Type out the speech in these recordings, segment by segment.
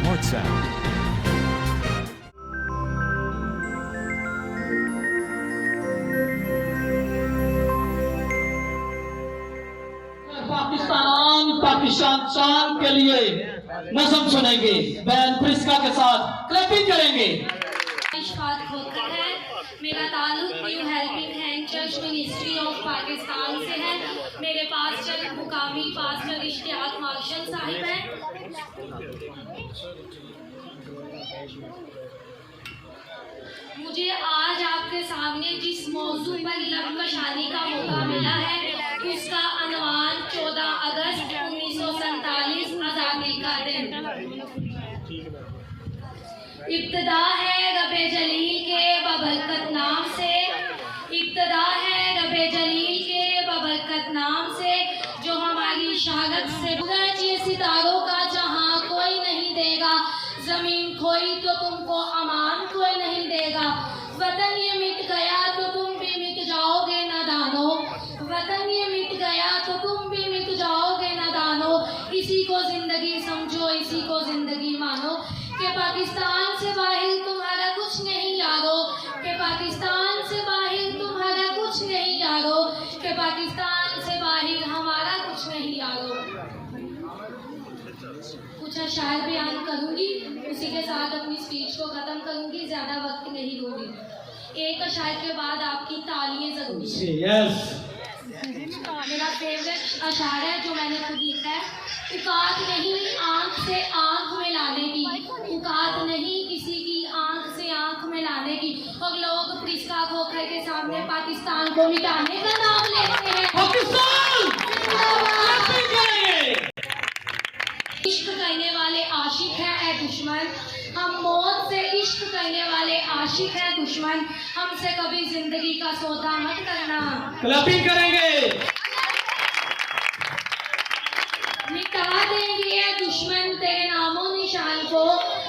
WhatsApp. Pakistan शान के लिए नज़म सुनेंगे, बैन प्रिस्का के साथ क्लैपिंग करेंगे। इशफाक खोखर है, मेरा ताल्लुक new helping hand church ministry of Pakistan से है। मेरे पास्टर मुकामी पास्टर इश्तियाक मार्शल साहिब हैं। मुझे आज आपके सामने जिस मौजू पर लबकशानी का मौका मिला है उसका अनवान 14 अगस्त 1947 आज़ादी का दिन। इब्तिदा है रबे जलील के बबरकत नाम से, इब्तिदा है रबे जलील के बबरकत नाम से, जो हमारी शहादत से ये सितारों का जहां कोई नहीं देगा, जमीन खोई तो तुमको अमान कोई नहीं देगा। वतन ये मिट गया तो तुम भी मिट जाओगे नादानो, वतन ये मिट गया तो तुम भी मिट जाओगे नादानो। इसी को जिंदगी समझो, इसी को जिंदगी मानो, कि पाकिस्तान से बाहर तुम्हारा कुछ नहीं यारो, कि पाकिस्तान से बाहर तुम्हारा कुछ नहीं यारो, कि पाकिस्तान से बाहर हमारा कुछ नहीं यारो। कुछ अशायर बयान करूंगी, उसी के साथ अपनी स्पीच को खत्म करूंगी, ज्यादा वक्त नहीं दूंगी। एक अशायर के बाद आपकी तालियां जरूरी है। मेरा फेवरेट अशायर है जो मैंने खुद लिखा है। औकात नहीं आंख से आंख मिलाने की, औकात नहीं किसी की आंख से आंख मिलाने की, और लोग प्रिस्का खोखर के सामने पाकिस्तान को मिटाने का नाम लेते हैं। इश्क करने वाले आशिक हैं ऐ दुश्मन, हम मौत से इश्क करने वाले आशिक हैं दुश्मन, हमसे कभी जिंदगी का सौदा मत करना। क्लैपिंग करेंगे। मिटा देंगे ये दुश्मन तेरे नामो निशान को,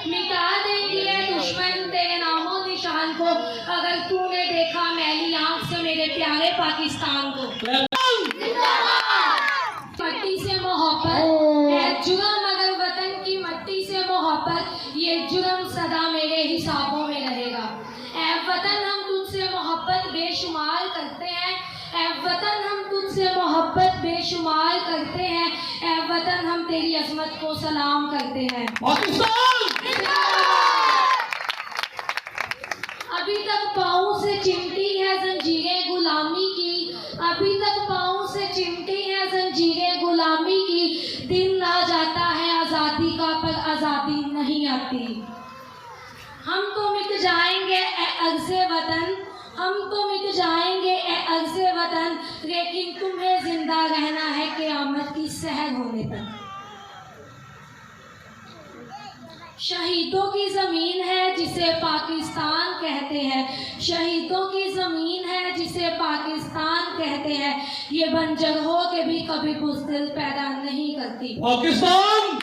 मिटा देंगे ये दुश्मन तेरे नामो निशान को, अगर तूने देखा मैली आंख से मेरे प्यारे पाकिस्तान को। मट्टी से मोहब्बत है जुर्म, अगर वतन की मट्टी से मोहब्बत, ये जुर्म सदा मेरे हिसाबों में रहेगा। ऐ वतन हम तुझसे मोहब्बत बेशुमार करते हैं, ऐ वतन हम तुझसे मोहब्बत बेशुमार करते हैं, ऐ वतन हम तेरी अजमत को सलाम करते हैं। अभी तक पाँव से चिमटी है जंजीरें गुलामी की, अभी तक पाँव से चिमटी है जंजीरें गुलामी की, दिन आ जाता है आज़ादी का पर आज़ादी नहीं आती। हम तो मिट जाएंगे ए अर्ज़े वतन, हम तो मिट जाएंगे ए अर्ज़े वतन, लेकिन तुम्हें जिंदा रहना है क़यामत की सहर होने तक। शहीदों की ज़मीन है जिसे पाकिस्तान कहते हैं, शहीदों की ज़मीन है जिसे पाकिस्तान कहते हैं, ये बंजर हो के भी कभी बुज़दिल पैदा नहीं करती। पाकिस्तान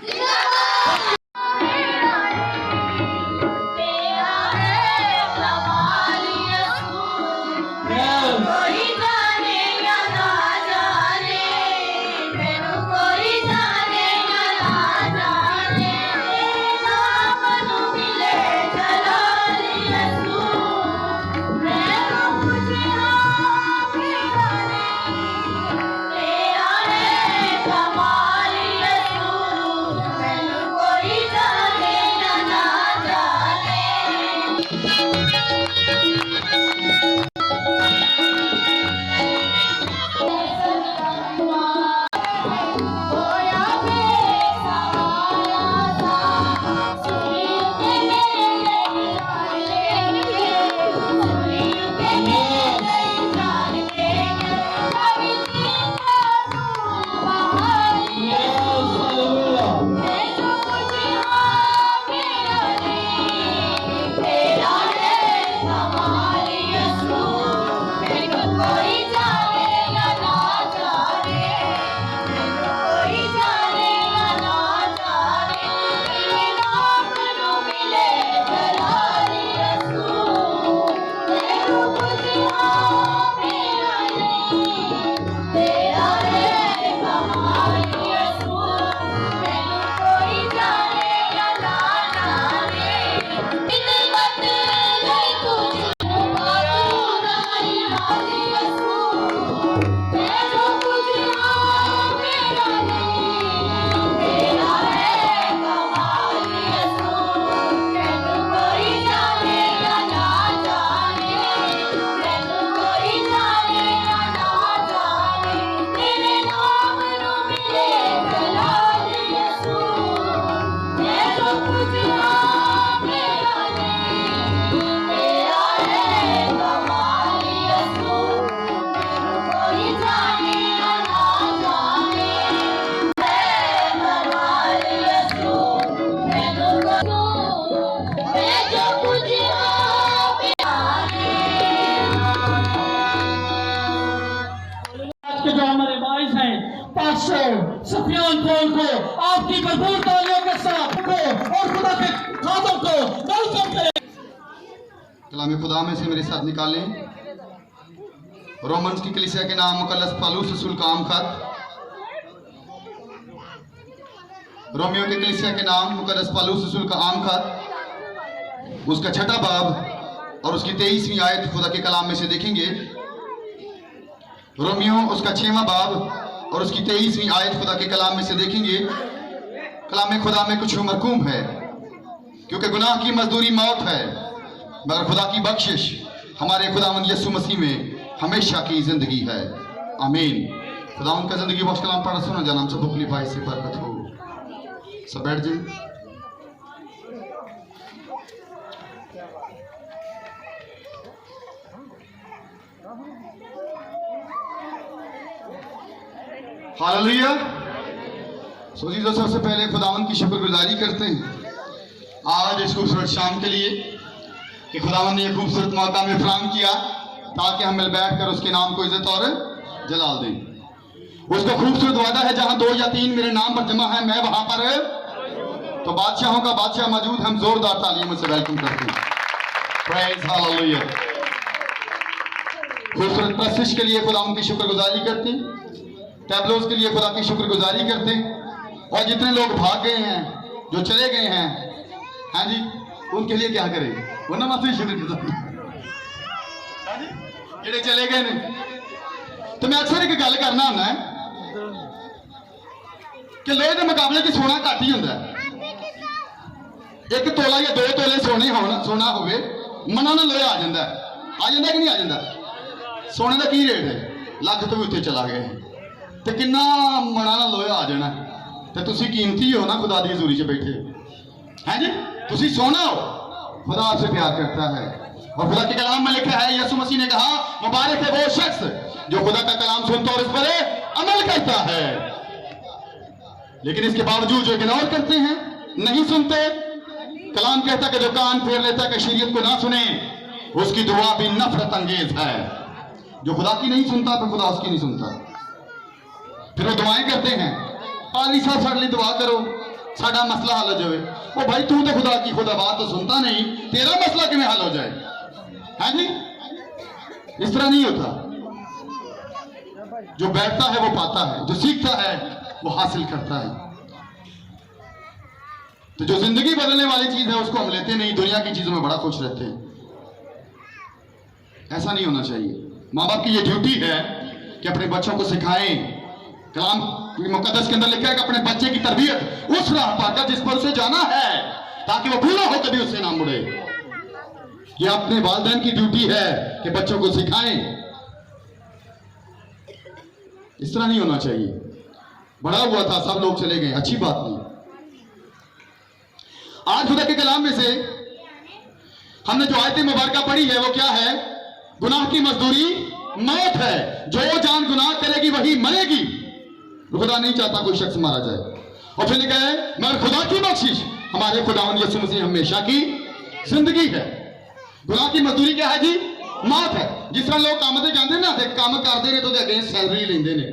को और खुदा के खातों को नजर करें। कलाम खुदा में से मेरे साथ निकालें रोमन्स की कलीसिया के नाम मुकल्लस पौलुस रसूल का आम खत, रोमियो की कलीसिया के नाम मुकद्दस पौलुस रसूल का आम खत, उसका 6ठा बाब और उसकी 23वीं आयत खुदा के कलाम में से देखेंगे। रोमियो उसका 6वां बाब और उसकी 23वीं आयत खुदा के कलाम में से देखेंगे। कलाम खुदा में कुछ मरकूम है, क्योंकि गुनाह की मजदूरी मौत है, मगर खुदा की बख्शिश हमारे खुदावंद यीशु मसीह में हमेशा की जिंदगी है। आमीन। खुदावंद का जिंदगी बख्श कलाम पढ़ा सुना जाना हम सब बुकली भाई से बरकत हो। सब बैठ जाए। हालेलुया। सोचिए तो सबसे पहले खुदावंद की शुक्रगुजारी करते हैं आज इस खूबसूरत शाम के लिए कि खुदावंद ने यह खूबसूरत मौका में फराहम किया ताकि हम मिल बैठ कर उसके नाम को इज्जत और जलाल दें। उसका खूबसूरत वादा है, जहां 2 या 3 मेरे नाम पर जमा है मैं वहां पर। तो बादशाहों का बादशाह मौजूद, हम जोरदार तालियों से वेलकम करते हैं। Praise hallelujah. खूबसूरत प्रशिश के लिए खुदा उनकी शुक्रगुजारी करते हैं, टैबलोस के लिए खुदा की शुक्रगुजारी करते हैं, और जितने लोग भाग गए हैं, जो चले गए हैं, हाँ जी, उनके लिए क्या करें, वो ना मात्र शुक्रगुजारी जेड़े चले गए ने। तो मैं अक्सर एक गल करना होना है कि लोहे के मुकाबले च सोना घट ही होंदा है। 1 तोला या 2 तोले सोना होवे, मना ना लोहा आ जाता कि नहीं आ जाता। सोने का की रेट है, लख तो भी उत्ते चला गया तो किन्ना मना ना लोहा आ जाना। तो तुसी कीमती हो ना, खुदा दी हज़ूरी च बैठे हैं जी, तुसी सोना हो। खुदा आपसे प्यार करता है, और खुदा के कलाम में लिखा है, यीशु मसीह ने कहा मुबारक है वो शख्स जो खुदा का कलाम सुनता और इस पर अमल करता है। लेकिन इसके बावजूद जो इग्नोर करते हैं, नहीं सुनते, कलाम कहता कि जो कान फेर लेता है कि शरीयत को ना सुने, उसकी दुआ भी नफरत अंगेज है। जो खुदा की नहीं सुनता तो खुदा उसकी नहीं सुनता। फिर वो दुआएं करते हैं, पाली साहब साढ़े लिए दुआ करो, साडा मसला हल हो जाए। वो भाई तू तो खुदा की खुदा बात तो सुनता नहीं, तेरा मसला किमें हल हो जाए? है जी, इस तरह नहीं होता। जो बैठता है वो पाता है, जो सीखता है वो हासिल करता है। तो जो जिंदगी बदलने वाली चीज है उसको हम लेते नहीं, दुनिया की चीजों में बड़ा खुश रहते हैं। ऐसा नहीं होना चाहिए। माँ बाप की ये ड्यूटी है कि अपने बच्चों को सिखाएं। कलाम मुकद्दस के अंदर लिखा है कि अपने बच्चे की तरबियत उस राह पाकर जिस पर उसे जाना है, ताकि वो भूला हो कभी उससे ना मुड़े। ये अपने वालिदैन की ड्यूटी है कि बच्चों को सिखाएं। इस तरह नहीं होना चाहिए। बड़ा हुआ था, सब लोग चले गए, अच्छी बात नहीं। आज खुदा के कलाम में से हमने जो आयत मुबारका पढ़ी है वो क्या है? गुनाह की मजदूरी मौत है, जो जान गुनाह करेगी वही मरेगी। खुदा नहीं चाहता कोई शख्स मारा जाए। और फिर लिखा है मगर खुदा की बख्शिश हमारे खुदावंद यीशु मसीह हमेशा की जिंदगी है। गुनाह की मजदूरी क्या है जी? मौत है। जिस तरह लोग काम से जाते ना, काम करते हैं तो अगेंस्ट सैलरी लेंदे ने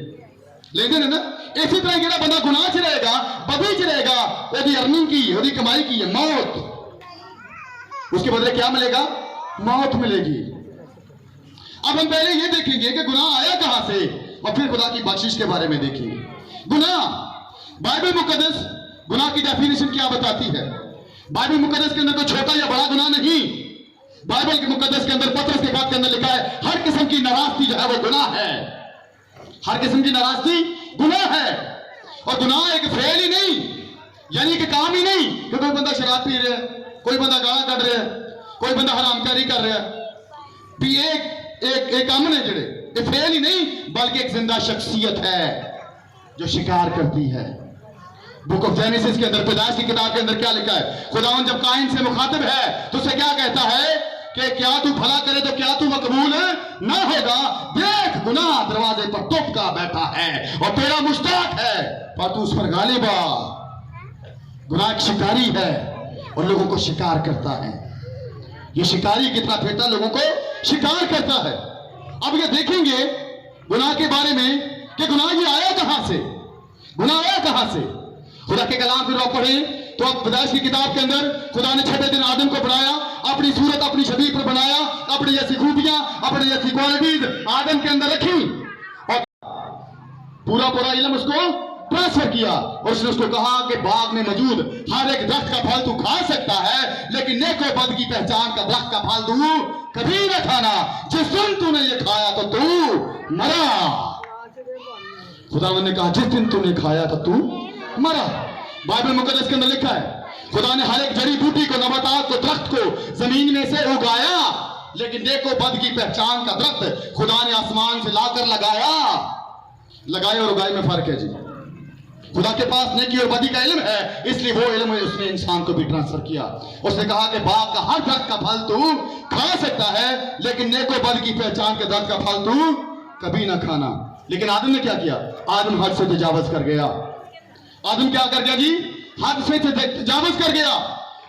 ना, इसी तरह जो बंदा गुनाह च रहेगा, बदी च रहेगा, वो अर्निंग की, वो कमाई की है मौत। उसके बदले क्या मिलेगा? मौत मिलेगी। अब हम पहले ये देखेंगे कि गुनाह आया कहां से, और फिर खुदा की बख्शिश के बारे में देखेंगे। गुनाह, बाइबल मुकद्दस गुनाह की डेफिनेशन क्या बताती है? बाइबल मुकद्दस के अंदर कोई छोटा या बड़ा गुनाह नहीं। बाइबल के मुकद्दस के अंदर, पत्रस के खात के अंदर लिखा है हर किस्म की नाराजगी जो है वो गुनाह है। हर किस्म की नाराजगी गुनाह है। और गुनाह एक फेल ही नहीं, यानी कि काम ही नहीं कि कोई बंदा शराब पी रहा है, कोई बंदा गाला कट रहा है, कोई बंदा हरामकारी कर रहा है, भी एक काम है जड़े, ये फेल ही नहीं, बल्कि एक जिंदा शख्सियत है जो शिकार करती है। बुक ऑफ जेनेसिस के अंदर, पैदाइश की किताब के अंदर क्या लिखा है? खुदावन जब काइन से मुखातिब है तो उसे क्या कहता है कि क्या तू भला करे तो क्या तू मकबूल ना होगा? देख गुनाह दरवाजे पर तुपका बैठा है और तेरा मुश्ताक है, पर तू उस पर गालिब आ। गुनाह एक शिकारी है और लोगों को शिकार करता है। ये शिकारी कितना फिरता लोगों को शिकार करता है। अब ये देखेंगे गुनाह के बारे में कि गुनाह ये आया कहां से, गुनाह आया कहां से। खुदा के कलाम फिर पढ़े तो अब पैदाइश की किताब के अंदर खुदा ने छठे दिन आदम को बनाया, अपनी सूरत अपनी छवि पर बनाया, अपनी जैसी खूबियां अपनी जैसी क्वालिटीज आदम के अंदर रखी और पूरा पूरा इल्म उसको ट्रांसफर किया। और उसने उसको कहा कि बाग में मौजूद हर एक दरख्त का फल तू खा सकता है, लेकिन नेक और बद की पहचान का दरख्त का फल तू कभी न खाना, जिस दिन तूने ये खाया तो तू मरा। खुदावंद ने कहा जिस दिन तूने खाया तो तू मरा। बाइबल मुकद्दस के अंदर लिखा है खुदा ने हर एक जड़ी बूटी को, नबातात को, दरख्त को जमीन में से उगाया, लेकिन देखो बद की पहचान का दरख्त खुदा ने आसमान से लाकर लगाया। लगाए और उगाए में फर्क है जी। खुदा के पास नेकी और बदी का इल्म है, इसलिए वो इल्म उसने इंसान को भी ट्रांसफर किया। उसने कहा कि बाग का हर दरख्त का फल तू खा सकता है, लेकिन नेको बद की पहचान के दरख्त का फल तू कभी ना खाना। लेकिन आदम ने क्या किया? आदम हद से तजावज कर गया। आदम क्या कर गया जी? हद से तजावज कर गया।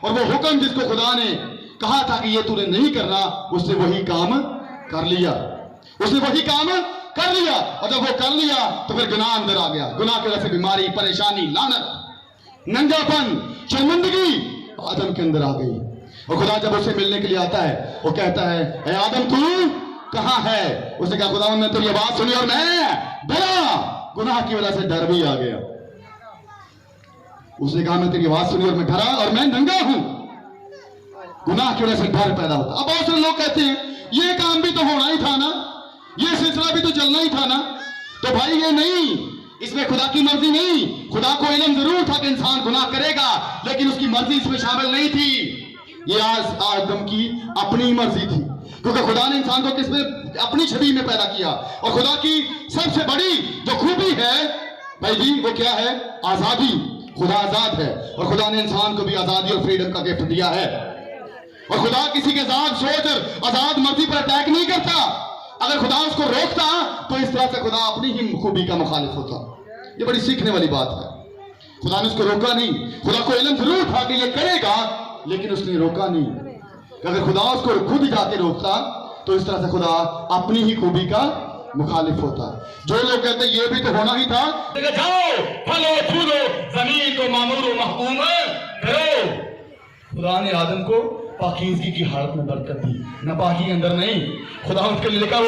और वो हुक्म जिसको खुदा ने कहा था कि ये तूने नहीं करना, उसने वही काम कर लिया। उसने वही काम कर लिया। और जब वो कर लिया तो फिर गुनाह अंदर आ गया। गुनाह की वजह से बीमारी, परेशानी, लानत, नंगापन, शर्मिंदगी आदम के अंदर आ गई। और खुदा जब उसे मिलने के लिए आता है, वो कहता है ए आदम तू कहां है? उसने कहा खुदा ने तेरी आवाज सुनी और मैं डरा। गुनाह की वजह से डर भी आ गया। उसने कहा मैं तेरी आवाज सुनी और मैं डरा और मैं नंगा हूं। गुनाह की वजह से डर पैदा होता। अब बहुत सारे लोग कहते हैं ये काम भी तो होना ही था ना, ये सिलसिला भी तो चलना ही था ना। तो भाई ये नहीं, इसमें खुदा की मर्जी नहीं। खुदा को इल्म जरूर था कि इंसान गुनाह करेगा, लेकिन उसकी मर्जी इसमें शामिल नहीं थी। ये आज आदम की अपनी मर्जी थी, क्योंकि खुदा ने इंसान को किसमें? अपनी छवि में पैदा किया। और खुदा की सबसे बड़ी जो खूबी है भाई जी वो क्या है? आजादी। खुदा आजाद है और खुदा ने इंसान को भी आजादी और फ्रीडम का गिफ्ट दिया है। और खुदा किसी के आजाद सोच और आजाद मर्जी पर अटैक नहीं करता। अगर खुदा उसको रोकता तो इस तरह से खुदा अपनी ही खूबी का मुखालिफ होता। ये बड़ी सीखने वाली बात है। खुदा ने उसको रोका नहीं। खुदा को इल्म जरूर था कि ये करेगा, लेकिन उसने रोका नहीं। अगर खुदा उसको खुद जाके रोकता तो इस तरह से खुदा अपनी ही खूबी का मुखालिफ होता। जो लोग कहते हैं ये भी तो होना ही था, जाओ फलो फूलो जमीन को मामूर महकूम करो। खुदा ने आदम को पाकीज़गी की हालत में बरकत दी, नापाकी अंदर नहीं। खुदा उसके लिए लिखा हो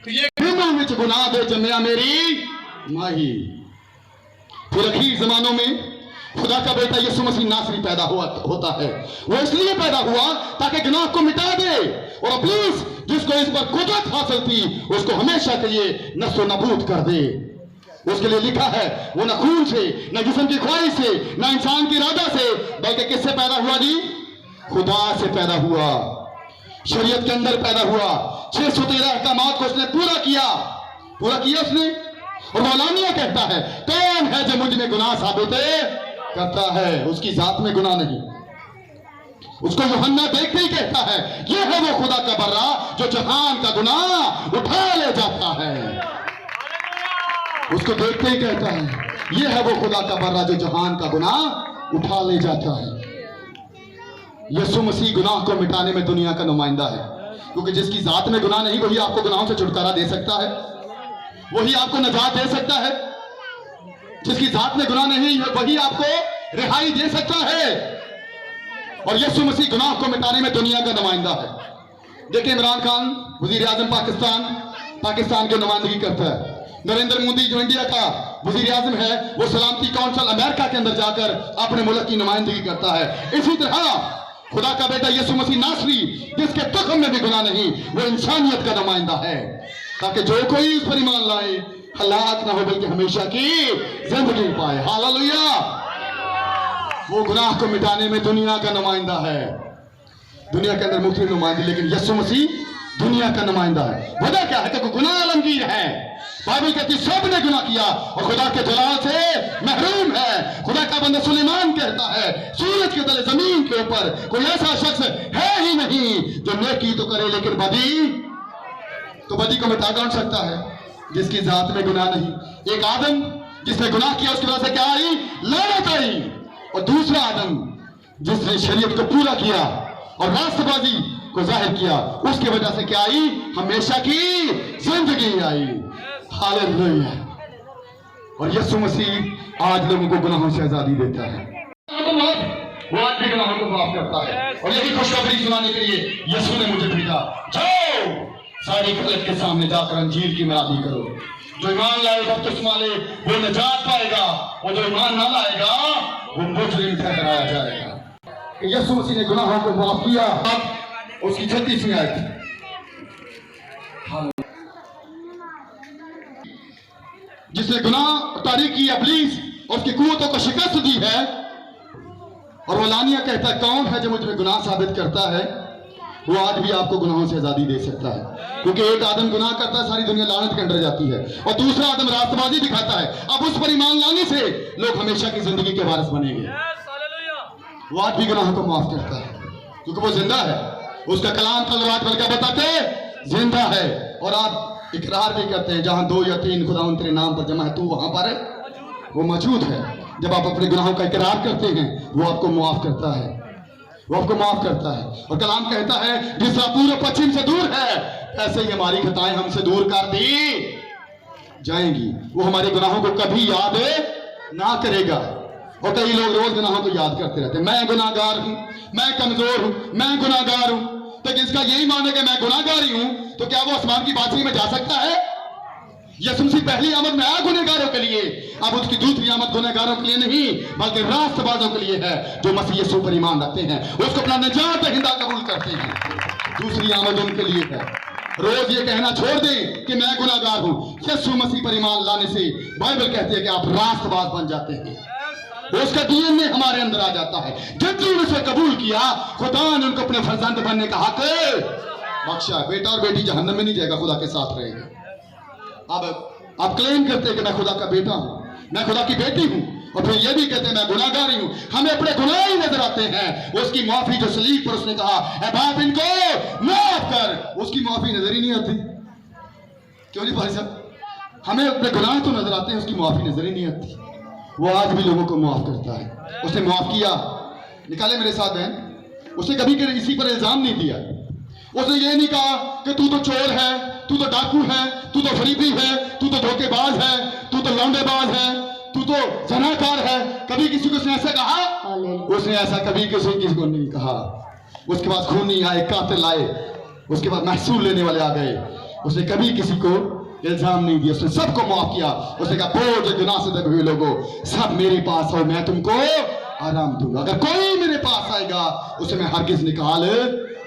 ये विच गुनाह दे जमया मेरी माही। फिर अखीर जमानों में खुदा का बेटा यीशु मसीह नासरी पैदा होता है। वो इसलिए पैदा हुआ ताकि गुनाह को मिटा दे, और इब्लीस जिसको इस पर कुदरत हासिल थी उसको हमेशा के लिए नस्ो नबूद कर दे। उसके लिए लिखा है वो न खून से, न जिस्म की ख्वाहिश से, न इंसान की इरादा से, बल्कि किससे पैदा हुआ जी? खुदा से पैदा हुआ। शरीयत के अंदर पैदा हुआ। 613 अहकामात को उसने पूरा किया उसने। और मौलानिया कहता है कौन है जो मुझ में गुनाह साबित करता है? उसकी जात में गुनाह नहीं। उसको यूहन्ना देखते ही कहता है यह है वो खुदा का बर्रा जो जहान का गुनाह उठा ले जाता है। उसको देखते ही कहता है यह है वो खुदा का बर्रा जो जहान का गुनाह उठा ले जाता है। यीशु मसीह गुनाह को मिटाने में दुनिया का नुमाइंदा है, क्योंकि जिसकी जात में गुनाह नहीं वही आपको गुनाहों से छुटकारा दे सकता है, वही आपको नजात दे सकता है। जिसकी जात में गुनाह नहीं वही आपको रिहाई दे सकता है। और यीशु मसीह गुनाह को मिटाने में दुनिया का नुमाइंदा है। देखिए इमरान खान वजीर आजम पाकिस्तान की नुमाइंदगी करता है। नरेंद्र मोदी जो इंडिया का वजीर आजम है वो सलामती काउंसिल अमेरिका के अंदर जाकर अपने मुल्क की नुमाइंदगी करता है। इसी तरह खुदा का बेटा यीशु मसीह नासरी जिसके तुख्म में भी गुनाह नहीं, वो इंसानियत का नुमाइंदा है, ताकि जो कोई उस पर ईमान लाए हलाक ना हो बल्कि हमेशा की जिंदगी पाए। हालेलुया। वो गुनाह को मिटाने में दुनिया का नुमाइंदा है। दुनिया के अंदर मुख्तलिफ नुमाइंदे, लेकिन यीशु मसीह दुनिया का नुमाइंदा है। वजह क्या है? क्योंकि गुनाह आलमगीर है। बाइबल कहती सब ने गुनाह किया और खुदा के जलाल से महरूम है। खुदा का बंदा सुलेमान कहता है सूरज के तले जमीन के ऊपर कोई ऐसा शख्स है ही नहीं जो नेकी तो करे लेकिन बदी को मिटा कौन सकता है? जिसकी जात में गुनाह नहीं। एक आदम जिसने गुनाह किया उसकी वजह से क्या आई? लानत आई। और दूसरा आदम जिसने शरीयत को पूरा किया और रास्तबाजी को जाहिर किया, उसकी वजह से क्या आई? हमेशा की जिंदगी आई। हालेलुया। और यीशु मसीह आज लोगों को गुनाहों से आजादी देता है। वो आज भी गुनाहों को माफ करता है। और यही खुशखबरी सुनाने के लिए यीशु ने मुझे भेजा। जाओ सारी खलक के सामने जाकर अंजील की मरादी करो। जो ईमान लाएगा बपतिस्मा ले वो निजात पाएगा, और जो ईमान ना लाएगा वो मुजरिम ठहराया जाएगा। यीशु मसीह ने गुनाहों को माफ किया। अब उसकी 36वीं आयत, जिसने गुनाह तारीख की इब्लीस और उसकी कुव्वतों को शिकस्त दी है, और वो लानिया कहता है कौन है जो मुझ में गुनाह साबित करता है, वो आज भी आपको गुनाहों से आजादी दे सकता है। क्योंकि एक आदम गुनाह करता है, सारी दुनिया लानत के अंदर जाती है, और दूसरा आदम रास्तबाजी दिखाता है। अब उस पर ईमान लाने से लोग हमेशा की जिंदगी के वारिस बनेंगे। वो आज भी गुनाहों को माफ करता है क्योंकि वो जिंदा है। उसका कलाम तलवार बल क्या बताते, जिंदा है। और आप इकरार भी करते हैं जहां 2 या 3 खुदावंद तेरे नाम पर जमा है, तू वहां पर वो मौजूद है। जब आप अपने गुनाहों का इकरार करते हैं वो आपको माफ करता है, वो आपको माफ करता है। और कलाम कहता है जिस तरह पूर्व पश्चिम से दूर है, ऐसे ही हमारी खताएं हमसे दूर कर दी जाएंगी। वो हमारे गुनाहों को कभी याद ना करेगा। और कई लोग रोज गुनाहों को याद करते रहते हैं, मैं गुनाहगार हूं, मैं कमजोर हूं, मैं गुनाहगार हूं। तो जिसका यही मान है कि मैं गुनाहगारी हूं, तो क्या वो आसमान की बादशाही में जा सकता है? यीशु मसीह पहली आमद में आया गुनहगारों के लिए, अब उसकी दूसरी आमद गुनहगारों के लिए नहीं बल्कि रास्तबाजों के लिए है, जो मसीह यीशु पर ईमान रखते हैं, उसको अपना निजात दहिंदा कबूल करते हैं। दूसरी आमद उनके लिए है। रोज ये कहना छोड़ दें कि मैं गुनहगार हूं। यीशु मसीह पर ईमान लाने से बाइबल कहती है कि आप रास्तबाज बन जाते हैं। उसका डीएनए हमारे अंदर आ जाता है। जिन्होंने उसे कबूल किया, खुदा ने उनको अपने फर्जंद बनने का हक बख्शा। बेटा और बेटी जहन्नम में नहीं जाएगा, खुदा के साथ रहेगा। अब आप क्लेम करते हैं कि मैं खुदा का बेटा हूं, मैं खुदा की बेटी हूं, और फिर ये भी कहते हैं मैं गुनाहगारी हूं। हमें अपने गुनाह ही नजर आते हैं। उसकी माफी जो सलीब पर उसने कहा ऐ बाप इनको माफ कर, उसकी माफी नजर ही नहीं आती। क्यों नहीं भाई साहब? हमें अपने गुनाह तो नजर आते हैं, उसकी माफी नजर ही नहीं आती। वो आज भी लोगों को माफ करता है। उसने माफ किया। निकाले मेरे साथ बहन, उसने कभी किसी पर इल्जाम नहीं दिया। उसने ये नहीं कहा कि तू तो चोर है, तू तो डाकू है, तू तो फरीबी है, तू तो धोखेबाज है, तू तो लौंडेबाज है, तू तो जनाकार है। कभी किसी को उसने ऐसा कहा? उसने ऐसा कभी किसी को नहीं कहा। उसके पास खूनी आए, कातिल आए, उसके बाद महसूल लेने वाले आ गए, उसने कभी किसी को इल्जाम नहीं दिया। उसने सबको माफ किया। उसने कहा बोझ गुनाह से दबे हुए लोगों सब मेरे पास आओ, मैं तुमको आराम दूंगा। अगर कोई मेरे पास आएगा उसे मैं हरगिज निकाल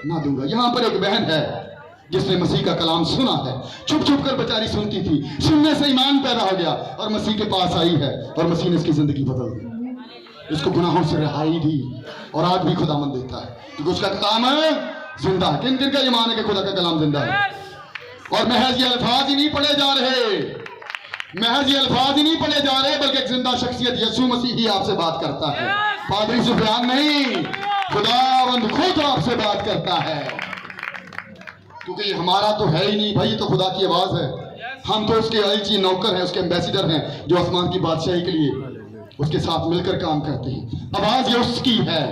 ना दूंगा। यहां पर एक बहन है जिसने मसीह का कलाम सुना है, छुप छुप कर बेचारी सुनती थी, सुनने से ईमान पैदा हो गया और मसीह के पास आई है, और मसीह ने इसकी जिंदगी बदल दी, इसको गुनाहों से रिहाई दी, और आज भी खुदावंद देता है क्योंकि उसका कलाम जिंदा है। किन किन का ईमान है कि खुदा का कलाम जिंदा है? और महज ये अल्फाज ही नहीं पढ़े जा रहे, महज ये अल्फाज ही नहीं पढ़े जा रहे, बल्कि एक जिंदा शख्सियत यीशु मसीह ही आपसे बात करता है। पादरी सुफियान नहीं, खुदावंद खुद आपसे बात करता है। क्योंकि हमारा तो है ही नहीं भाई, ये तो खुदा की आवाज है। हम तो उसके अलची नौकर हैं, उसके एम्बेसडर हैं, जो आसमान की बादशाही के लिए उसके साथ मिलकर काम करते हैं। आवाज ये उसकी है,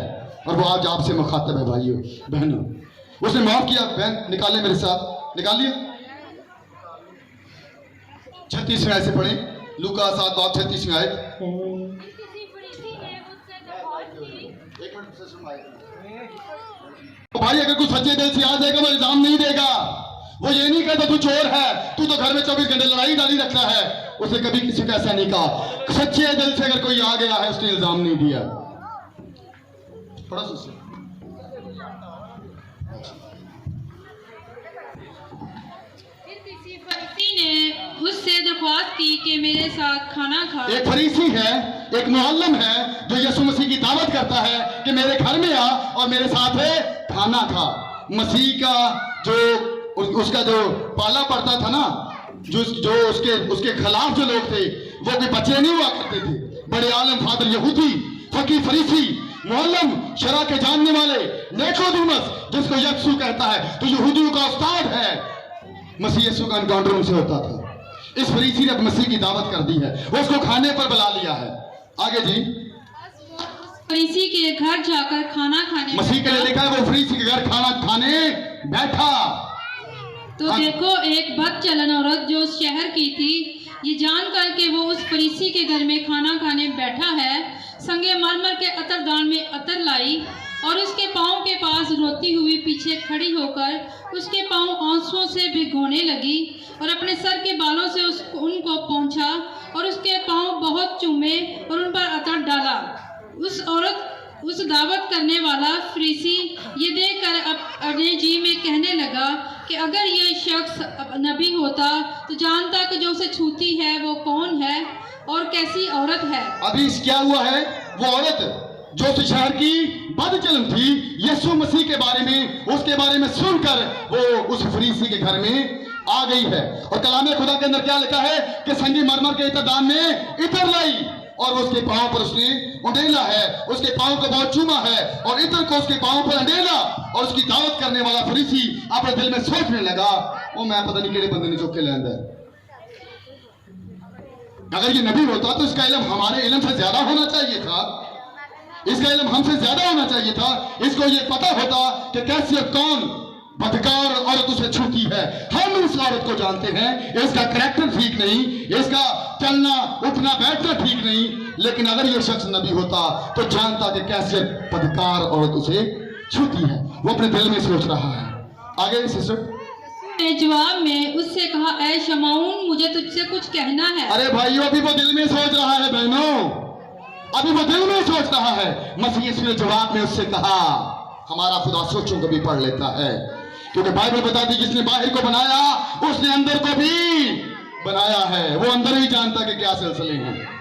और वो आज आपसे मुखातब है भाइयों बहनों। उसने माफ किया। बहन निकाले मेरे साथ, निकालिए 36 आयत से पढ़े, लूका 7 बाब 36 आयत। तो भाई अगर कुछ सच्चे दिल से आ जाएगा वो इल्जाम नहीं देगा। वो ये नहीं कहता तू चोर है, तू तो घर में 24 घंटे लड़ाई डाली रखता है। उसने कभी किसी को ऐसा नहीं कहा। सच्चे दिल से अगर कोई आ गया है उसने इल्जाम नहीं दिया। थोड़ा सा ने उससे दरख्वास्त की कि मेरे साथ खाना खा। एक फरीसी है, एक मुअल्लिम है जो यीशु मसीह की दावत करता है कि मेरे घर में आ और मेरे साथ खाना खा। मसीह का जो उसका जो पाला पड़ता था ना, जो उसके खिलाफ जो लोग थे वो भी बच्चे नहीं हुआ करते थे। बड़े आलम फादर यहूदी फकीर फरीसी मुअल्लिम शरा के जानने वाले निकोदेमुस जिसको यीशु कहता है, तो यहूदियों का उस्ताद है। मसीह यीशु का एनकाउंटर उनसे होता था। इस फरीसी ने मसीह की दावत कर दी है, उसको खाने पर बुला लिया है। आगे जी, फरीसी के घर जाकर खाना खाने, मसीह के लिए लिखा है वो फरीसी के घर खाना खाने बैठा। तो देखो एक बदचलन औरत जो उस शहर की थी ये जानकर के वो उस फरीसी के घर में खाना खाने बैठा है, संगमरमर के अतरदान में अतर लाई और उसके पाँव के पास रोती हुई पीछे खड़ी होकर उसके पाँव आंसुओं से भिगोने लगी और अपने सर के बालों से उनको पोंछा और उसके पाँव बहुत चूमे और उन पर अतर डाला। उस दावत करने वाला फरीसी ये देखकर अपने जी में कहने लगा कि अगर ये शख्स नबी होता तो जानता कि जो उसे छूती है वो कौन है और कैसी औरत है। अभी क्या हुआ है, वो औरत जो उस शहर की बदचलन थी, यीशु मसीह के बारे में, उसके बारे में सुनकर वो उस फरीसी के घर में आ गई है। और कलाम खुदा के अंदर क्या लिखा है कि संगमरमर के इतरदान में इतर लाई और उसके पांव पर उसने उंडेला है, उसके पांव को बहुत चूमा है और इतर को उसके पांव पर अंडेला। और उसकी दावत करने वाला फरीसी अपने दिल में सोचने लगा, ओ मैं पता नहीं केड़े बंदे ने चौके लेंदा है, अगर ये नबी होता तो इसका इल्म हमारे इल्म से ज्यादा होना चाहिए था, इसका इल्म हमसे ज्यादा होना चाहिए था। इसको ये पता होता कि कैसे कौन बदकार औरत उसे छूती है। हम इस औरत को जानते हैं, इसका कैरेक्टर ठीक नहीं, इसका चलना उठना बैठना ठीक नहीं, लेकिन अगर ये शख्स नबी होता तो जानता कि कैसे बदकार औरत उसे छूती है। वो अपने दिल में सोच रहा है। आगे सिस्टर ने जवाब में उससे कहा, ऐ शमाउन मुझे तुझसे कुछ कहना है। अरे भाइयों, अभी वो दिल में सोच रहा है बहनों, अभी वो दिल में सोच रहा है। मसीह यीशु ने जवाब में उससे कहा, हमारा खुदा सोचों को भी पढ़ लेता है, क्योंकि बाइबल बताती है जिसने बाहर को बनाया उसने अंदर को भी बनाया है। वो अंदर ही जानता कि क्या सिलसिले हैं।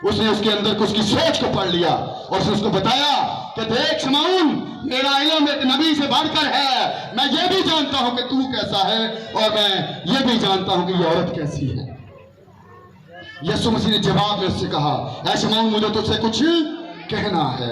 उसने उसके अंदर को उसकी सोच को पढ़ लिया और उसने उसको बताया कि देख शमाउन, मेरा इल्म एक नबी से बढ़कर है। मैं ये भी जानता हूं कि तू कैसा है और मैं ये भी जानता हूं कि ये औरत कैसी है। यीशु मसीह ने जवाब में उससे कहा, ऐ शमाउन मुझे तुझसे कुछ कहना है।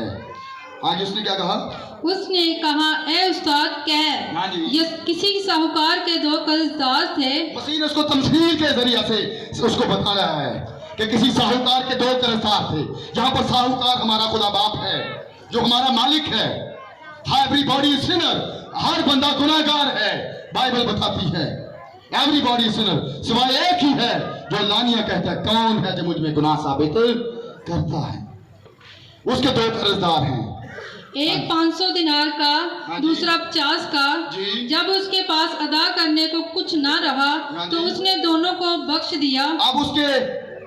आगे उसने क्या कहा? उसने कहा, ए उस्ताद कह। हाँ जी। ये किसी साहूकार के 2 कर्जदार थे। मसीह ने उसको तमसील के जरिए से उसको बताया है कि किसी साहूकार के 2 कर्जदार थे। यहाँ पर साहूकार हमारा खुदा बाप है जो हमारा मालिक है। एवरीबॉडी इज सिनर, हर बंदा गुनाहगार है। बाइबल बताती है एवरीबॉडी इज सिनर, सिवाय एक ही है जो लानिया कहता है, कौन है जो मुझ में गुनाह साबित करता है। उसके 2 कर्जदार हैं, एक 500 दिनार का, हाँ जी। दूसरा 50 का। जी। जब उसके पास अदा करने को कुछ ना रहा हाँ तो जी। उसने दोनों को बख्श दिया। अब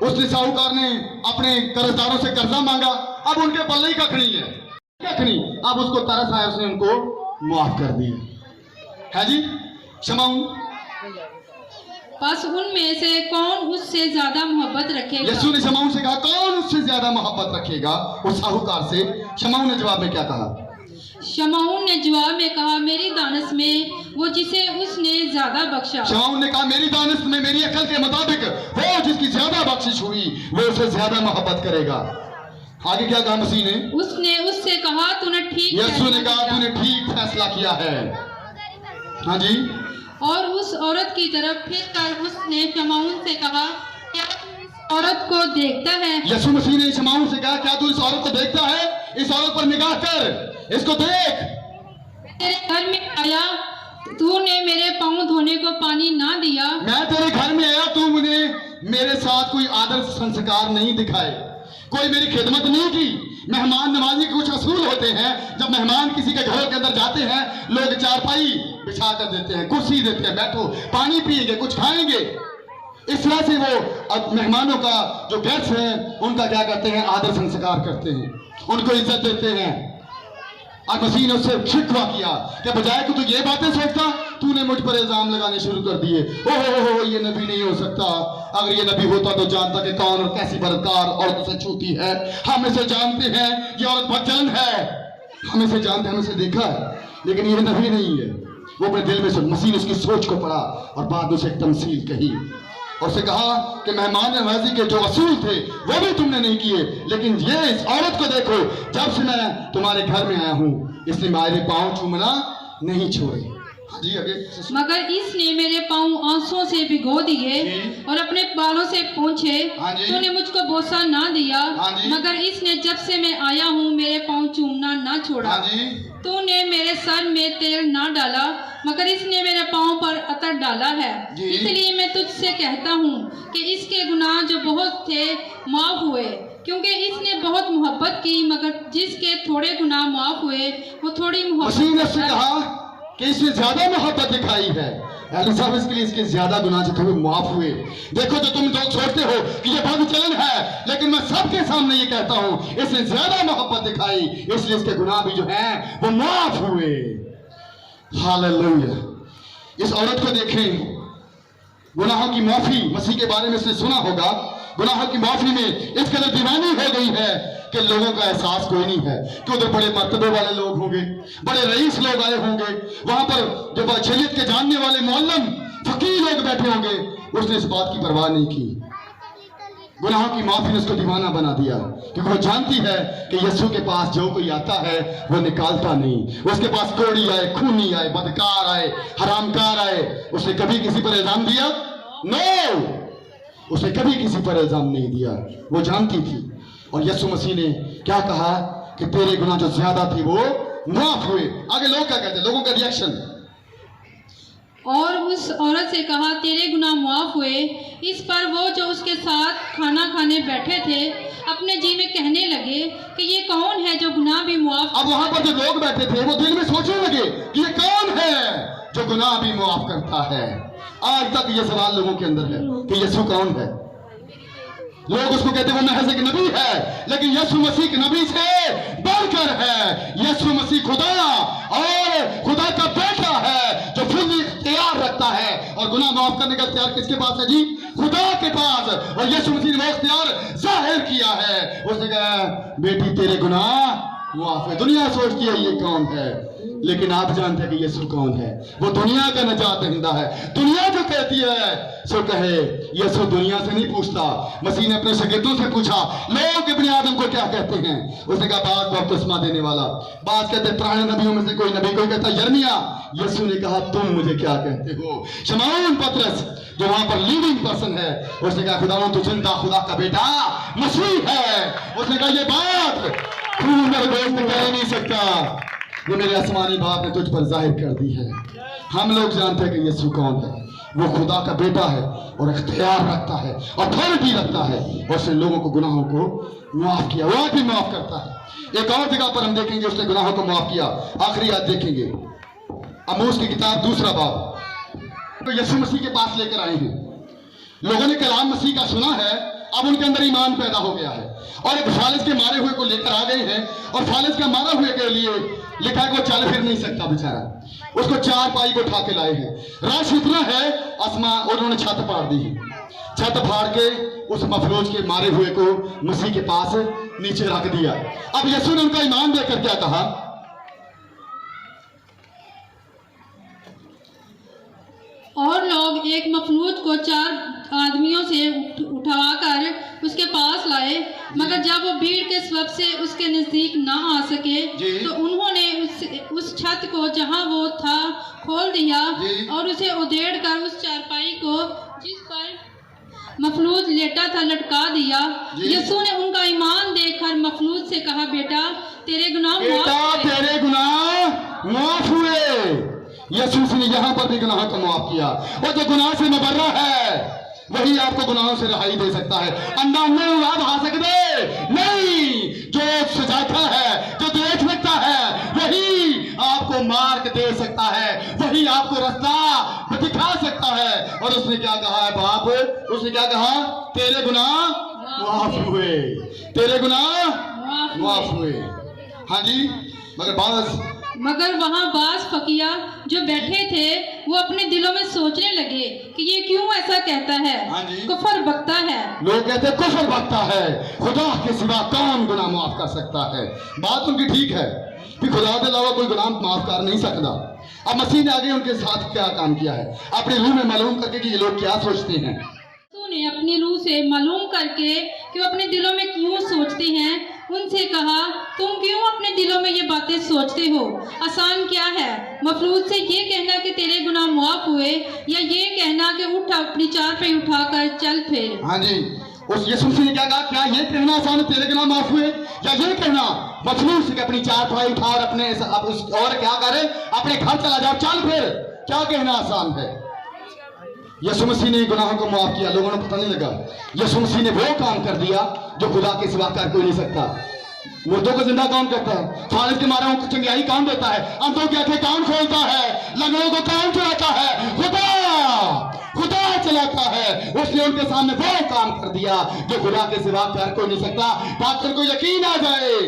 उसने साहूकार ने अपने कर्जदारों से कर्जा मांगा। अब उनके पल्ले ही कख नहीं है, कख नहीं। अब उसको तरस आया, उसने उनको माफ कर दिया है जी। शमाउन, बस उनमें से कौन उससे ज्यादा मोहब्बत रखेगा? यीशु ने शमाउन से कहा, कौन उससे ज्यादा मोहब्बत रखेगा उस साहूकार से? शमाउन ने जवाब में क्या कहा? शमाउन ने जवाब में कहा, मेरी दानस में वो जिसे उसने ज्यादा बख्शा। शमाउन ने कहा, मेरी दानिश में, मेरी अकल के मुताबिक वो जिसकी ज्यादा बख्शिश हुई वो उसे ज्यादा मोहब्बत करेगा। आगे क्या कहा मसीह ने? उसने उससे कहा, तूने ठीक यीशु ने फैसला कहा, किया। तूने ठीक फैसला किया है। हाँ जी। और उस औरत की तरफ फिर कर उसने शमाउन से कहा, क्या तू इस औरत को देखता है? यीशु मसीह ने शमाउन से कहा, क्या तू इस औरत को देखता है? इस औरत पर निगाह कर, इसको देख। तेरे घर में आया, तूने मेरे पाँव धोने को पानी ना दिया। मैं तेरे घर में आया, तू मुझे मेरे साथ कोई आदर संस्कार नहीं दिखाए, कोई मेरी खिदमत नहीं की। मेहमान नवाजी के कुछ असूल होते हैं। जब मेहमान किसी के घरों के अंदर जाते हैं, लोग चारपाई बिछा कर देते हैं, कुर्सी देते हैं, बैठो, पानी पिएंगे, कुछ खाएंगे। इस तरह से वो अब मेहमानों का जो गेस्ट है उनका क्या करते हैं? आदर संस्कार करते हैं, उनको इज्जत देते हैं। और मसीह ने उससे शिकवा किया कि बजाय कि तू ये बातें सोचता, तूने मुझ पर इल्जाम लगाने शुरू कर दिए। ओहो, ये नबी नहीं हो सकता। अगर ये नबी होता तो जानता कि कौन और कैसी बरकार औरत उसे छूती है। हम इसे जानते हैं, ये औरत बदचलन है, हम इसे जानते हैं, हम इसे देखा है, लेकिन ये नबी नहीं है। वो अपने दिल में मसीह ने उसकी सोच को पढ़ा और बाद में उसे एक तमसील कही और उसे कहा कि मेहमान नवाजी के जो असूल थे वो भी तुमने नहीं किए, लेकिन ये इस औरत को देखो, जब से मैं तुम्हारे घर में आया हूं इसने मेरे पांव चूमना नहीं छोड़े। हाँ जी, आगे। मगर इसने मेरे पाँव आंसुओं से भिगो दिए और अपने बालों से पोंछे। हाँ जी। तूने मुझको बोसा ना दिया। हाँ जी। मगर इसने जब से मैं आया हूँ मेरे पाँव चूमना ना छोड़ा। हाँ जी। तूने मेरे सर में तेल ना डाला, मगर इसने मेरे पाँव पर अतर डाला है। जी। इसलिए मैं तुझसे कहता हूँ कि इसके गुनाह जो बहुत थे माफ हुए, क्योंकि इसने बहुत मोहब्बत की। मगर जिसके थोड़े गुनाह माफ हुए वो थोड़ी मसीह ने उससे मोहब्बत। कहा कि इसने ज्यादा मोहब्बत दिखाई है, यानी साहब इसके लिए इसके ज्यादा गुनाह जो थे वो माफ हुए। देखो जो तुम लोग सोचते हो कि ये बहुत चलन है, लेकिन मैं सबके सामने ये कहता हूँ इसने ज्यादा मोहब्बत दिखाई, इसलिए इसके गुनाह भी जो हैं वो माफ हुए। हालेलुया। इस औरत को देखें, गुनाहों की माफी, मसीह के बारे में इसने सुना होगा, गुनाहों की माफी में इस कदर दीवानी हो गई है कि लोगों का एहसास कोई नहीं है कि उधर बड़े मर्तबे वाले लोग होंगे, बड़े रईस लोग आए होंगे, वहां पर जब शरीयत के जानने वाले मौलम फकीर लोग बैठे होंगे, उसने इस बात की परवाह नहीं की। गुनाहों की माफी ने उसको दीवाना बना दिया, क्योंकि वो जानती है कि यीशु के पास जो कोई आता है वो निकालता नहीं। उसके पास कोड़ी आए, खूनी आए, बदकार आए, हरामकार आए, उसने कभी किसी पर इल्जाम दिया? नो, उसने कभी किसी पर इल्जाम नहीं दिया। वो जानती थी। और यीशु मसीह ने क्या कहा कि तेरे गुनाह जो ज्यादा थे वो माफ हुए। आगे लोग क्या कहते हैं, लोगों का रिएक्शन। और उस औरत से कहा तेरे गुनाह माफ हुए। इस पर वो जो उसके साथ खाना खाने बैठे थे अपने जी में कहने लगे कि ये कौन है जो गुनाह भी माफ। अब वहां पर जो लोग बैठे थे वो दिल में सोचने लगे कि ये कौन है जो गुनाह भी माफ करता है। आज तक ये सवाल लोगों के अंदर है कि यीशु कौन है। लोग उसको कहते हैं वो महज एक नबी है, लेकिन यीशु मसीह के नबी से बढ़कर है। यीशु मसीह खुदा और खुदा का बेटा है जो खुद इख्तियार रखता है। और गुनाह माफ करने का इख्तियार किसके पास है जी? खुदा के पास। और यीशु मसीह ने वो इख्तियार जाहिर किया है। उसने कहा बेटी तेरे गुनाह माफ है। दुनिया सोचती है ये कौन है, लेकिन आप जानते हैं कि यीशु कौन है। वो दुनिया का निजात दहिंदा है। दुनिया जो कहती है सो कहे, यीशु दुनिया से नहीं पूछता। मसीह ने अपने शागिर्दों से पूछा लोग इब्ने आदम को क्या कहते हैं। उसने कहा बात बपतिस्मा देने वाला, बात कहते पुराने नबियों में से कोई नबी, कोई कहता यिर्मयाह। यीशु ने कहा तुम मुझे क्या कहते हो? शमौन पतरस जो वहां पर लीडिंग पर्सन है, उसने कहा खुदा तू जिंदा खुदा का बेटा मसीह है। उसने कहा ये बात खून और गोश्त कह नहीं सकता, ये मेरे आसमानी बाप ने तुझ पर जाहिर कर दी है। हम लोग जानते हैं कि यीशु कौन है। वो खुदा का बेटा है और इख्तियार रखता है, अथॉरिटी रखता है, और उसने लोगों को गुनाहों को माफ किया। वो आज भी माफ करता है। एक और जगह पर हम देखेंगे उसने गुनाहों को माफ किया। आखिरी आज देखेंगे आमोस की किताब 2 बाब। तो यीशु मसीह के पास लेकर आए हैं लोगों ने कलाम मसीह का सुना है, अब उनके अंदर ईमान पैदा हो गया है और एक फालिज के मारे हुए को लेकर आ गए हैं। और फालिज का मारा हुए के लिए लिखा है कि वो चल फिर नहीं सकता बेचारा, उसको 4 पाई को उठा के लाए हैं। रश इतना है आसमान, और उन्होंने छत फाड़ दी है। छत फाड़ के उस मफलूज के मारे हुए को मसीह के पास नीचे रख दिया। अब यीशु ने उनका ईमान देखकर क्या कहा? और लोग एक मफलूज को 4 आदमियों से उठाकर उसके पास लाए, मगर जब वो भीड़ के सबब से उसके नजदीक ना आ सके तो उन्होंने उस छत को जहां वो था खोल दिया और उसे उधेड़ कर उस चारपाई को जिस पर मफलूज लेटा था लटका दिया। यीशु ने उनका ईमान देखकर मफलूज से कहा बेटा तेरे गुनाह माफ हुए। यीशु ने यहाँ पर भी गुनाहों को माफ किया। और जो गुनाह से मुबर्रा है वही आपको गुनाहों से रिहाई दे सकता है। अंधा नहीं आप आ सकते नहीं, जो सजाता है, जो देख सकता है, वही आपको मार्ग दे सकता है, वही आपको रास्ता दिखा सकता है। और उसने क्या कहा है बाप? उसने क्या कहा? तेरे गुनाह माफ हुए, तेरे गुनाह माफ हुए। हाँ जी, मगर वहां बास फकिया जो बैठे थे वो अपने दिलों में सोचने लगे कि ये क्यों ऐसा कहता है, कुफर बकता है। लोग कहते हैं कुफर बकता है, खुदा के सिवा कौन गुनाह माफ कर सकता है। बात उनकी ठीक है कि खुदा के अलावा कोई गुनाह माफ कर नहीं सकता। अब मसीह ने आगे उनके साथ क्या काम किया है, अपनी रूह में मालूम करके कि ये लोग क्या सोचते हैं। ने अपनी रूह से मालूम करके कि वो अपने दिलों में क्यों सोचते हैं, उनसे कहा तुम क्यों अपने दिलों में ये बातें सोचते हो? आसान क्या है मफलूज से ये कहना कि तेरे गुनाह माफ हुए, या ये कहना कि उठ अपनी चारपाई उठाकर चल फिर। हाँ जी, उस यीशु मसीह ने क्या कहा? क्या ये कहना आसान है तेरे गुनाह माफ हुए, या ये कहना मजलूम से कि अपनी चारपाई उठा और अपने और क्या करे, अपने घर चला जाओ, चल फिर? क्या कहना आसान है? यीशु मसीह ने गुनाहों को माफ किया, लोगों को पता नहीं लगा। यीशु मसीह ने वो काम कर दिया जो खुदा के सिवा कर कोई नहीं सकता। मुर्दों को जिंदा कौन करता है? फालिज के मारे को चंगियाई कौन देता है? अंधों की आंखें कौन खोलता है? लंगड़ों को कौन चलाता है? खुदा चलाता है। उसने उनके सामने वो काम कर दिया जो खुदा के सिवा कर कोई नहीं सकता, ताकि को यकीन आ जाए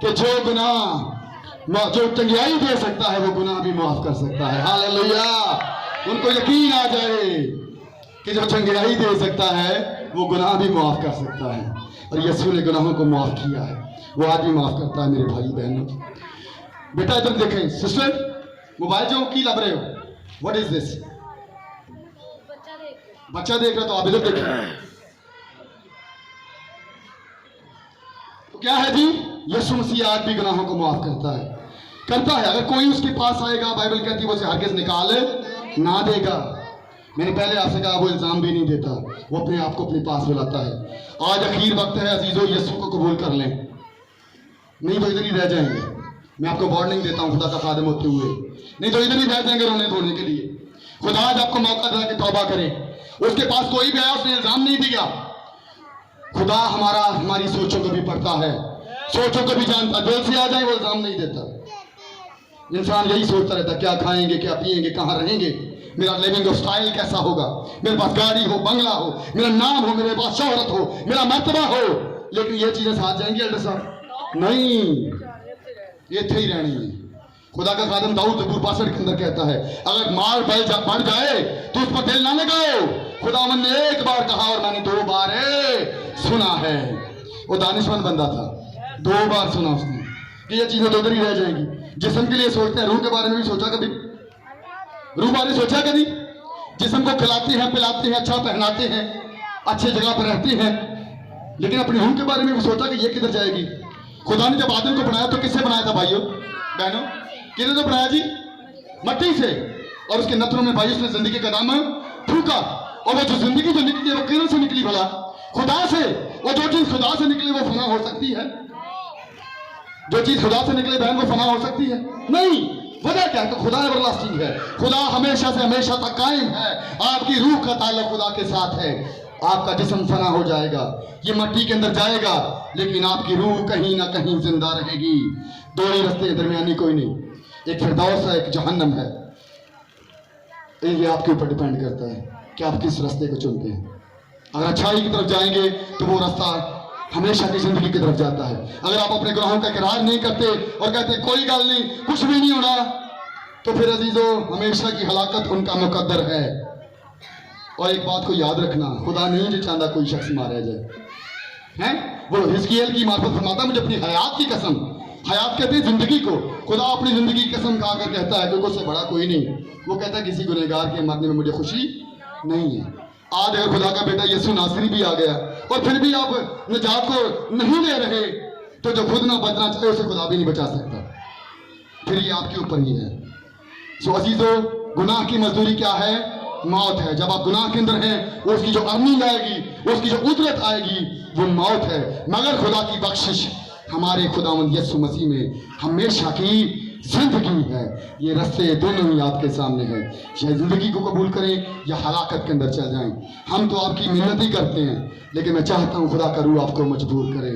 कि जो गुनाह जो चंगियाई दे सकता है वो गुनाह भी माफ कर सकता है। हालेलुया। उनको यकीन आ जाए कि जो चंगियाई दे सकता है वो गुनाह भी माफ कर सकता है, और यीशु ने गुनाहों को माफ किया है, वो आज भी माफ करता है। मेरे भाई बहनों, बेटा इधर देखें। सिस्टर मोबाइल जो की लब रहे हो, व्हाट इज दिस? बच्चा देख रहा, तो आप इधर देखें। तो क्या है जी? यीशु मसीह आज भी गुनाहों को माफ करता है। अगर कोई उसके पास आएगा, बाइबल कहती है वो उसे हरगिज़ निकाल ना देगा। मैंने पहले आपसे कहा वो इल्जाम भी नहीं देता, वो अपने आप को अपने पास बुलाता है। आज आखिर वक्त है अजीजों, यीशु को कबूल कर लें, नहीं तो इधर ही रह जाएंगे। मैं आपको वार्निंग देता हूं खुदा का खादिम होते हुए, नहीं तो इधर ही रह जाएंगे रोने धोने के लिए। खुदा आज आपको मौका दे कि तौबा करें। उसके पास कोई भी आया, उसने इल्जाम नहीं दिया। खुदा हमारी सोचों को भी पढ़ता है, सोचों को भी जानता। दिल से आ जाए वो इल्जाम नहीं देता। इंसान यही सोचता रहता, क्या खाएंगे, क्या पिएंगे, कहाँ रहेंगे, मेरा लिविंग स्टाइल कैसा होगा, मेरे पास गाड़ी हो, बंगला हो, मेरा नाम हो, मेरे पास शोहरत हो, मेरा मर्तबा हो। लेकिन ये चीजें साथ जाएंगी अल्लाह साहब? नहीं, ये थे ही रहनी है। खुदा का खादिम दाऊद ज़बूर 62 के अंदर कहता है, अगर माल बढ़ जाए तो उस पर दिल ना लगाओ। खुदावंद ने एक बार कहा और मैंने 2 बार सुना है। वो दानिशमंद बंदा था, 2 बार सुना उसने कि ये चीजें तो उधर ही रह जाएंगी। जिस्म के लिए सोचते हैं, रूह के बारे में भी सोचा कभी? रूह बारे सोचा कभी? जिस्म को खिलाते हैं, पिलाते हैं, अच्छा पहनाते हैं, अच्छी जगह पर रहते हैं, लेकिन अपनी रूह के बारे में भी सोचा कि ये किधर जाएगी? खुदा ने जब आदम को बनाया तो किससे बनाया था भाइयों बहनों? किधर तो बनाया जी? मट्टी से। और उसके नथनों में भाई उसने जिंदगी का नाम फूका, और वो जो जिंदगी जो निकली वो किधर से निकली भला? खुदा से। और जो चीज खुदा से निकली वो फना हो सकती है? जो चीज खुदा से निकले बहन वो फना हो सकती है? नहीं। वजह क्या है? तो खुदा एवरलास्टिंग है, खुदा हमेशा से हमेशा तक कायम है। आपकी रूह का ताल्लुक खुदा के साथ है। आपका जिस्म फना हो जाएगा, ये मट्टी के अंदर जाएगा, लेकिन आपकी रूह कहीं ना कहीं जिंदा रहेगी। 2 ही रास्ते, दरमियानी कोई नहीं। एक फिरदौस है, एक जहन्नम है। ये आपके ऊपर डिपेंड करता है कि आप किस रास्ते को चुनते हैं। अगर अच्छाई की तरफ जाएंगे तो वो रास्ता हमेशा की जिंदगी की तरफ जाता है। अगर आप अपने गुनाहों का इकरार नहीं करते और कहते कोई गल नहीं, कुछ भी नहीं होना, तो फिर अजीजों हमेशा की हलाकत उनका मुकद्दर है। और एक बात को याद रखना, खुदा नहीं जो चाहता कोई शख्स मारा जाए, हैं? वो हिजकियेल की मार्फत फरमाता, मुझे अपनी हयात की कसम, हयात कहते हैं जिंदगी को, खुदा अपनी जिंदगी की कसम खाकर कहता है क्योंकि उससे बड़ा कोई नहीं। वो कहता है किसी गुनहगार के मरने में मुझे खुशी नहीं है। आज अगर खुदा का बेटा यीशु नासरी भी आ गया और फिर भी आप निजात को नहीं ले रहे, तो जो खुद ना बचना चाहे उसे खुदा भी नहीं बचा सकता। फिर ये आपके ऊपर ही है। सो अजीजों, गुनाह की मजदूरी क्या है? मौत है। जब आप गुनाह के अंदर हैं, उसकी जो अर्निंग आएगी, उसकी जो उजरत आएगी, वो मौत है। मगर खुदा की बख्शिश हमारे खुदावंद यीशु मसीह में हमेशा की जिंदगी है। ये रास्ते दोनों ही आपके सामने हैं। या जिंदगी को कबूल करें या हलाकत के अंदर चल जाएं। हम तो आपकी मिन्नत ही करते हैं, लेकिन मैं चाहता हूँ खुदा का रूह आपको मजबूर करे।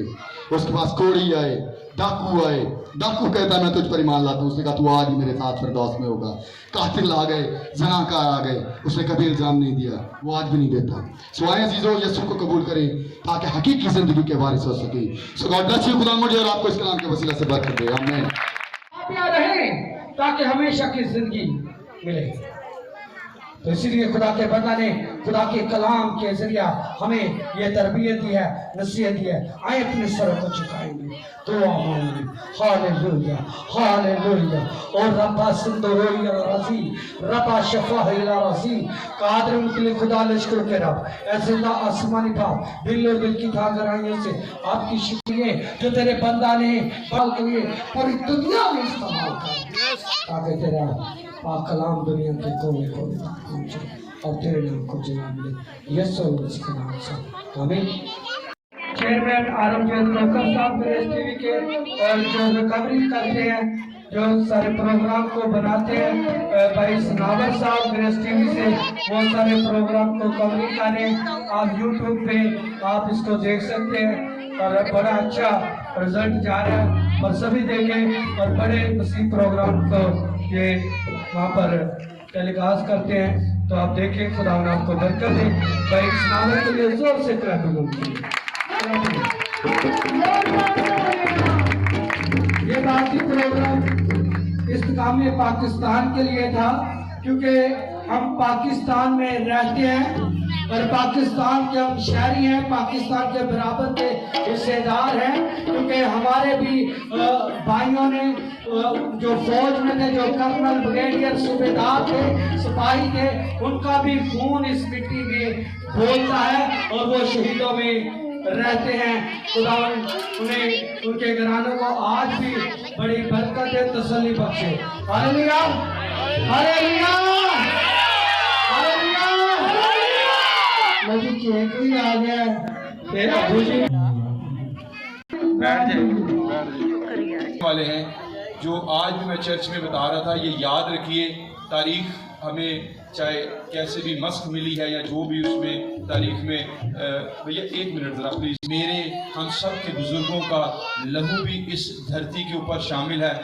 उसके पास कोड़ी आए, डाकू आए, डाकू कहता है मैं तुझ पर ईमान लाता हूँ, उसने कहा तू आज ही मेरे साथ फिरदौस में होगा। कातिल आ गए, ज़नाकार आ गए, उसने कभी इल्जाम नहीं दिया, वो आज भी नहीं देता। सो आए अजीजों, यीशु को कबूल करें ताकि हकीकी जिंदगी के वारिस हो सके। सो गॉड ब्लेस यू। खुदा मुझे और आपको इस कलाम के वसीला से बरकत दे। आमीन। रहें ताकि हमेशा की जिंदगी मिले। तो इसीलिए खुदा के बंदा ने खुदा के कलाम के जरिया हमें यह तरबियत दी है, नसीहत दी है। आए अपने सर को झुकाएंगे, दुआ मांगेंगे। Hallelujah, hallelujah. और रब्बा सुंदरोया राजी, रब्बा शफा इला राजी, कादर मुतले खुदा लश्कर के रब, ऐसे ना आसमानी बाप दिल और दिल की गहराइयों से आपकी शुक्रिया जो तेरे बंदा ने बाल के लिए पूरी दुनिया में इस्तेमाल कर, ताकि तेरा पाक कलाम दुनिया के कोने कोने तक पहुंचे और तेरे नाम को जला मिले। यीशु मसीह के नाम से आमीन। चेयरमैन आलमगीर नौकर साहब ग्रेस टीवी के, और जो रिकवरी करते हैं, जो सारे प्रोग्राम को बनाते हैं, भाई सनावर साहब ग्रेस टीवी से वो सारे प्रोग्राम को कवरिंग करें। आप यूट्यूब पे आप इसको देख सकते हैं और बड़ा अच्छा रिजल्ट जा रहा है, और सभी देखें और बड़े वसी प्रोग्राम को ये वहाँ पर टेलीकास्ट करते हैं। तो आप देखें, खुदा ने आपको बरकत दे। भाई सनावर के लिए जोर से क्लैपिंग होगी। ये बाकी प्रोग्राम इस्तेकाम पाकिस्तान के लिए था, क्योंकि हम पाकिस्तान में रहते हैं और पाकिस्तान के हम शहरी हैं, पाकिस्तान के बराबर के हिस्सेदार हैं, क्योंकि हमारे भी भाइयों ने जो फौज में थे, जो कर्नल ब्रिगेडियर सूबेदार थे, सिपाही थे, उनका भी खून इस मिट्टी में बोलता है और वो शहीदों में रहते हैं। खुदा उन्हें, उनके घरानों को आज भी बड़ी बरकत है, तसल्ली बख्शे। Hallelujah, hallelujah, hallelujah. मुझे केक भी आ गया तेरा भूजी। बैठ जाए वाले हैं जो आज भी मैं चर्च में बता रहा था। ये याद रखिए, तारीख हमें चाहे कैसे भी मस्क मिली है या जो भी उसमें तारीख में, भैया 1 मिनट ज़रा प्लीज़। मेरे हम सब के बुजुर्गों का लहू भी इस धरती के ऊपर शामिल है,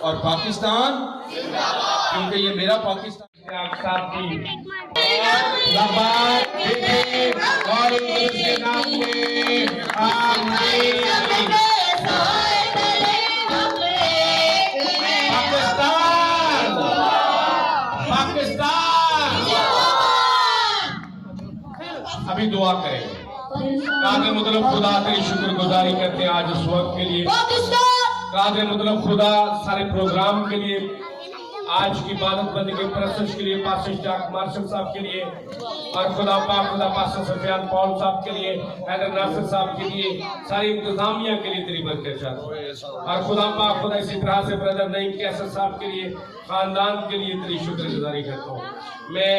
और पाकिस्तान, क्योंकि ये मेरा पाकिस्तान आप साहब की और उसके नाम में अभी दुआ करें। कादर मतलब खुदा तेरी शुक्रगुजारी करते हैं आज इस वक्त के लिए। कादर मतलब खुदा सारे प्रोग्राम के लिए, आज की इबादत बंदी के प्रसंग के लिए, पास्टर जाक मार्शल साहब के लिए, और खुदा पास्टर सफियान पॉल साहब के लिए, हैदर नासिर साहब के लिए, सारी इंतजामिया के लिए तेरी बरकत चाहता हूं। और खुदा इसी तरह से ब्रदर नईम कैसर साहब के लिए, खानदान के लिए तेरी शुक्रगुजारी करता हूँ। मैं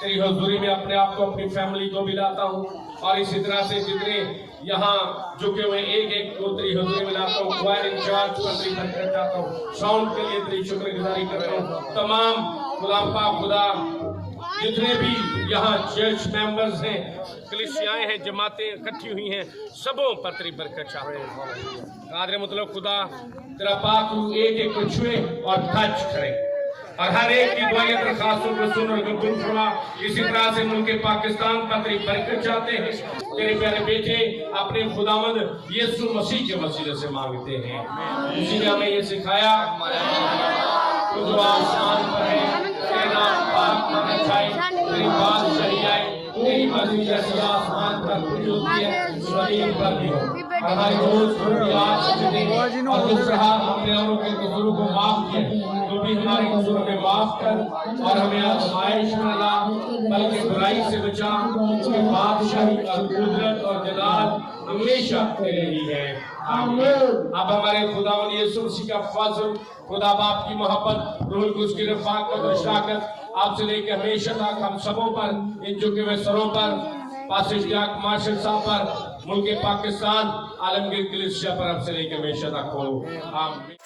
तेरी हुजूरी में अपने आप को, अपनी फैमिली को भी लाता हूँ, और इसी तरह से जितने यहाँ झुके हुए एक को तेरी हुजूरी में लाता हूँ। क्वायर इंचार्ज पर तेरी बरकत चाहता हूँ, साउंड के लिए तेरी शुक्रगुजारी करता हूँ। तमाम खुदा जितने भी यहाँ चर्च मेंबर्स हैं, कलीसियाएं हैं, जमातें इकट्ठी हुई हैं, सबों पर तेरी बरकत चाहते हैं। कादर मतलब खुदा तेरा पाक एक को छुए और टच करे, और हर एक की दुआएं दरखास्तों को सुन और कबूल फरमा। इसी तरह से मुल्क पाकिस्तान पर तेरी बरकत चाहते हैं। तेरे प्यारे बेटे अपने खुदावंद यीशु मसीह के वसीले से मांगते हैं। उसी ने हमें ये सिखाया, तू जो आसमान पर है, तेरा नाम पाक माना जाए, तेरी बादशाही आए, तेरी मर्जी जैसी आसमान पर पूरी होती है, जमीन पर भी हो। हमारी रोज की आज दे, और जिस तरह हमने औरों के कसूरों को माफ किया, तो भी हमारे कसूरों में माफ कर, और हमें आजमाइश में ला, बल्कि बुराई से बचा। उसकी बादशाही और कुदरत और जलाल हमेशा तेरे ही है। अब हमारे खुदावंद यीशु मसीह का फजल, खुदा बाप की मोहब्बत, रूह कुद्स की रफ़ाक़त और शराकत आपसे लेकर हमेशा तक हम सबों पर, इन झुके हुए सरों पर, पास्टर जाक मार्शल साहब पर, मुल्क पाकिस्तान, आलमगीर कलीसिया पर आपसे लेकर हमेशा तक हो। आमीन।